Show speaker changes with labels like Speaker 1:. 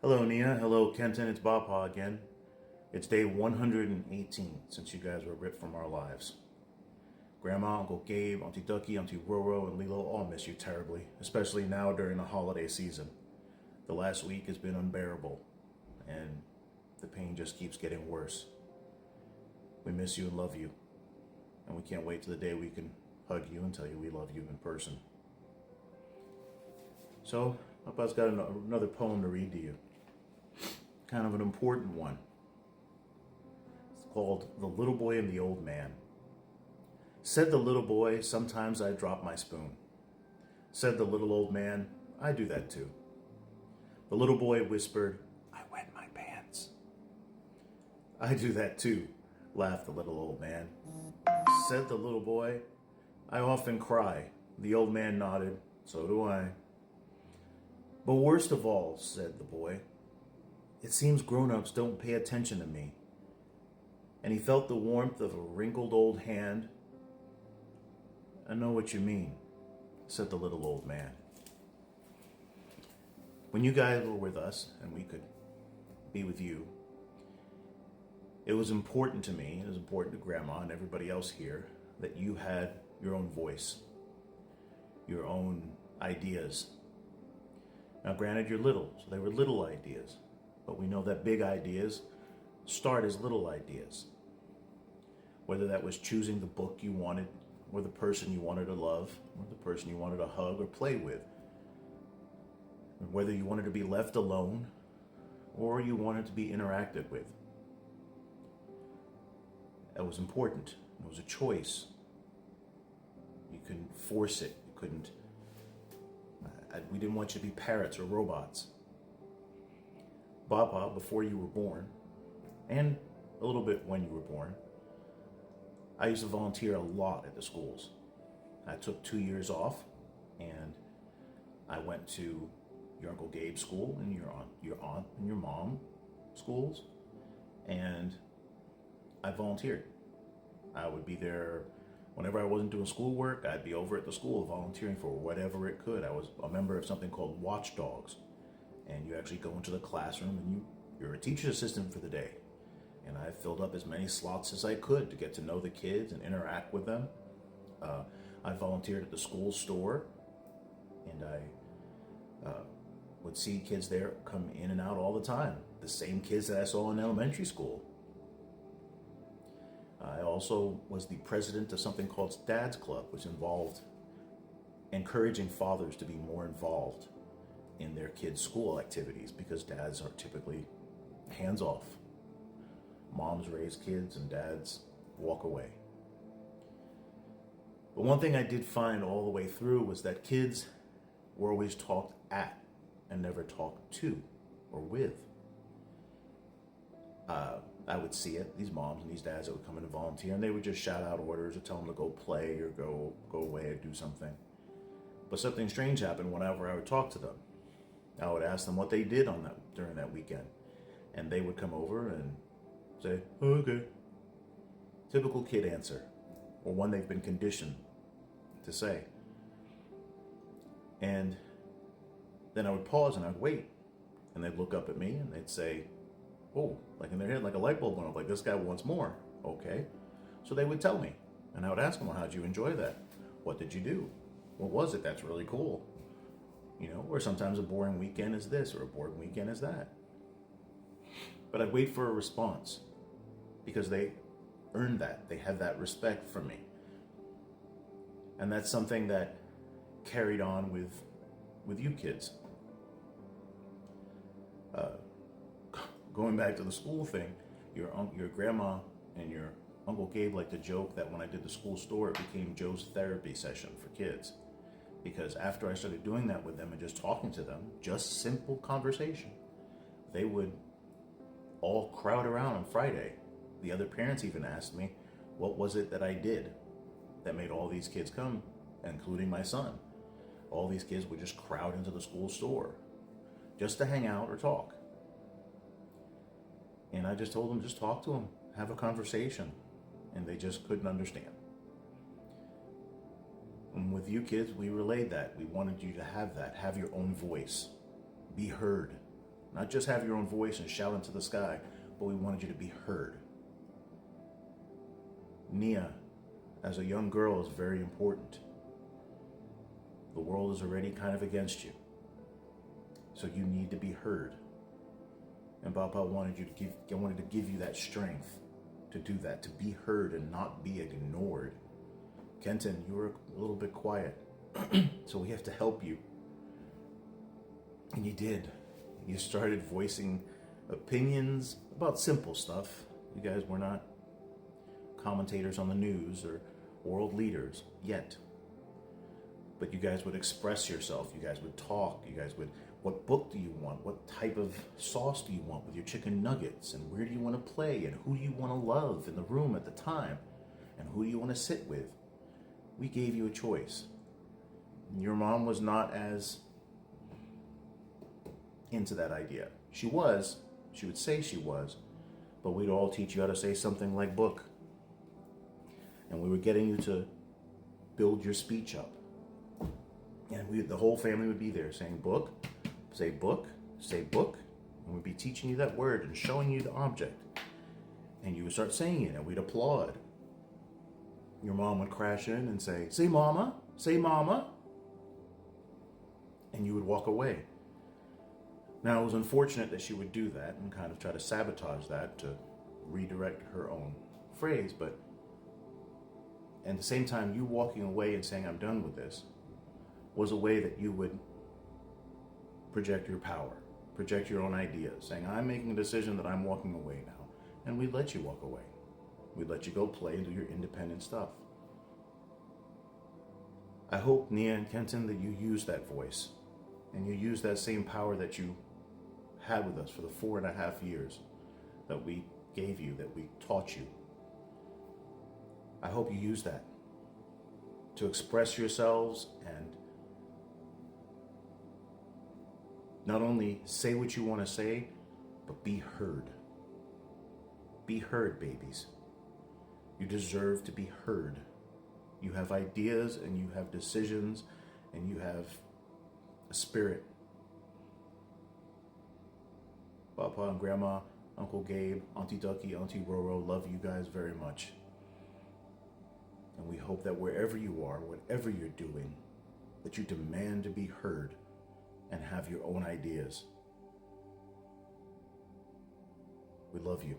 Speaker 1: Hello, Nia. Hello, Kenton. It's Bapa again. It's day 118 since you guys were ripped from our lives. Grandma, Uncle Gabe, Auntie Ducky, Auntie Roro, and Lilo all miss you terribly, especially now during the holiday season. The last week has been unbearable, and the pain just keeps getting worse. We miss you and love you, and we can't wait till the day we can hug you and tell you we love you in person. So, Papa's got another poem to read to you. Kind of an important one. It's called The Little Boy and the Old Man. Said the little boy, sometimes I drop my spoon. Said the little old man, I do that too. The little boy whispered, I wet my pants. I do that too, laughed the little old man. Said the little boy, I often cry. The old man nodded, so do I. But worst of all, said the boy, it seems grown-ups don't pay attention to me. And he felt the warmth of a wrinkled old hand. I know what you mean, said the little old man. When you guys were with us and we could be with you, it was important to me, it was important to Grandma and everybody else here, that you had your own voice, your own ideas. Now granted, you're little, so they were little ideas, but we know that big ideas start as little ideas. Whether that was choosing the book you wanted, or the person you wanted to love, or the person you wanted to hug or play with. Whether you wanted to be left alone, or you wanted to be interacted with. That was important. It was a choice. You couldn't force it. You couldn't. We didn't want you to be parrots or robots. Bapa, before you were born, and a little bit when you were born, I used to volunteer a lot at the schools. I took 2 years off, and I went to your Uncle Gabe's school and your aunt and your mom schools, and I volunteered. I would be there whenever I wasn't doing schoolwork. I'd be over at the school volunteering for whatever it could. I was a member of something called Watchdogs, and you actually go into the classroom and you're a teacher's assistant for the day. And I filled up as many slots as I could to get to know the kids and interact with them. I volunteered at the school store, and I would see kids there come in and out all the time. The same kids that I saw in elementary school. I also was the president of something called Dad's Club, which involved encouraging fathers to be more involved in their kids' school activities, because dads are typically hands off. Moms raise kids and dads walk away. But one thing I did find all the way through was that kids were always talked at and never talked to or with. I would see it, these moms and these dads that would come in and volunteer, and they would just shout out orders or tell them to go play or go away or do something. But something strange happened whenever I would talk to them. I would ask them what they did during that weekend, and they would come over and say, oh, okay. Typical kid answer, or one they've been conditioned to say. And then I would pause and I'd wait, and they'd look up at me and they'd say, oh, like in their head, like a light bulb went off, like this guy wants more. Okay. So they would tell me, and I would ask them, well, how'd you enjoy that? What did you do? What was it? That's really cool. Or sometimes a boring weekend is this, or a boring weekend is that. But I'd wait for a response, because they earned that. They had that respect from me. And that's something that carried on with you kids. Going back to the school thing, your grandma and your Uncle Gabe liked to joke that when I did the school store, it became Joe's therapy session for kids. Because after I started doing that with them and just talking to them, just simple conversation, they would all crowd around on Friday. The other parents even asked me, what was it that I did that made all these kids come, including my son? All these kids would just crowd into the school store just to hang out or talk. And I just told them, just talk to them, have a conversation. And they just couldn't understand. And with you kids, we relayed that. We wanted you to have that, have your own voice, be heard, Not just have your own voice and shout into the sky, but we wanted you to be heard. Nia, as a young girl, is very important. The world is already kind of against you. So you need to be heard. And Papa wanted to give you that strength to do that, to be heard and not be ignored. Kenton, you were a little bit quiet. So we have to help you. And you did. You started voicing opinions about simple stuff. You guys were not commentators on the news or world leaders yet. But you guys would express yourself. You guys would talk. You guys would, what book do you want? What type of sauce do you want with your chicken nuggets? And where do you want to play? And who do you want to love in the room at the time? And who do you want to sit with? We gave you a choice. Your mom was not as into that idea. She would say she was, but we'd all teach you how to say something like book. And we were getting you to build your speech up. And the whole family would be there saying book, say book, say book. And we'd be teaching you that word and showing you the object. And you would start saying it and we'd applaud. Your mom would crash in and say mama, say mama. And you would walk away. Now, it was unfortunate that she would do that and kind of try to sabotage that to redirect her own phrase, but at the same time, you walking away and saying, I'm done with this, was a way that you would project your power, project your own ideas, saying, I'm making a decision that I'm walking away now. And we'd let you walk away. We'd let you go play and do your independent stuff. I hope, Nia and Kenton, that you use that voice and you use that same power that you had with us for the 4.5 years that we gave you, that we taught you. I hope you use that to express yourselves and not only say what you want to say, but be heard. Be heard, babies. You deserve to be heard. You have ideas and you have decisions and you have a spirit. Papa and Grandma, Uncle Gabe, Auntie Ducky, Auntie Roro love you guys very much. And we hope that wherever you are, whatever you're doing, that you demand to be heard and have your own ideas. We love you.